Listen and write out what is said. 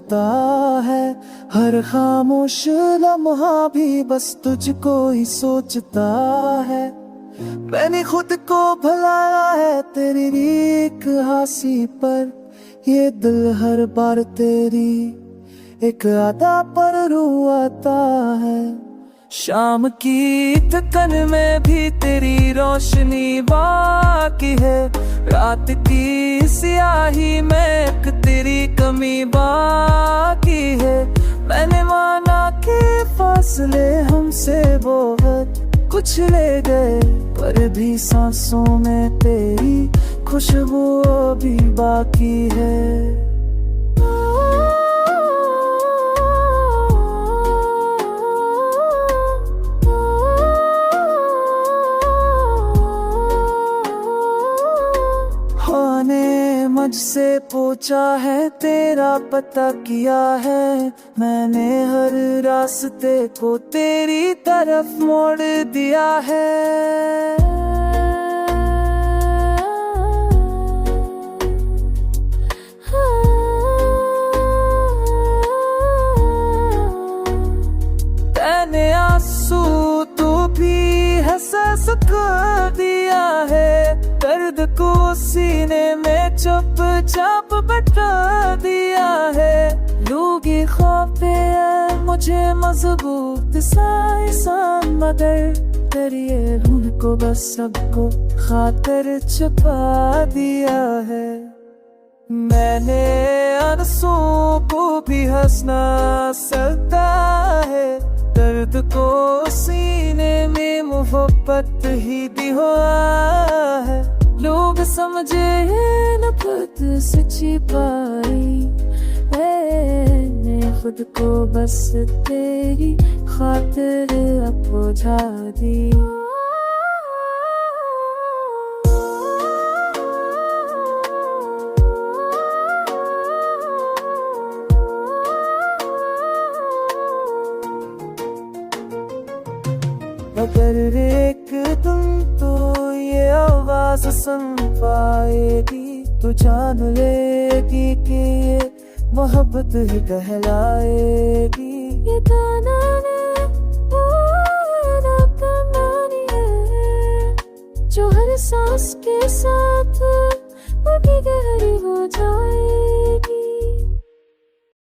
सोचता है, हर खामोश लम्हा भी बस तुझको ही सोचता है। मैंने खुद को भुलाया है तेरी एक हंसी पर, ये दिल हर बार तेरी एक अदा पर रुआता है। शाम की थकन में भी तेरी रोशनी बाकी है, रात की स्याही में एक तेरी कमी बाकी है। मैंने माना कि फासले हमसे बहुत कुछ ले गए, पर भी सांसों में तेरी खुशबू अभी बाकी है। मुझसे पूछा है तेरा पता किया है, मैंने हर रास्ते को तेरी तरफ मोड़ दिया है। तेने आंसू तू भी हंस कर दिया है, दर्द को सीने में चुपचाप बता दिया है। लोग ये ख्वाबे मुझे मजबूत सा मगर तेरी रूह को बस सबको खातिर छुपा दिया है। मैंने आंसुओं को भी हंसना सकता है, दर्द को सीने में मोहब्बत ही दी हुआ है। लोग समझे नफरत से छिपाई, मैंने खुद को बस तेरी खातिर अब बुझा दी। मगर एक दिन तो ये आवाज सुन पाएगी, तू जान लेगी कि ये मोहब्बत ही कहलाएगी। ये गाना कहानी है जो हर सांस के साथ बड़ी गहरी हो जाए।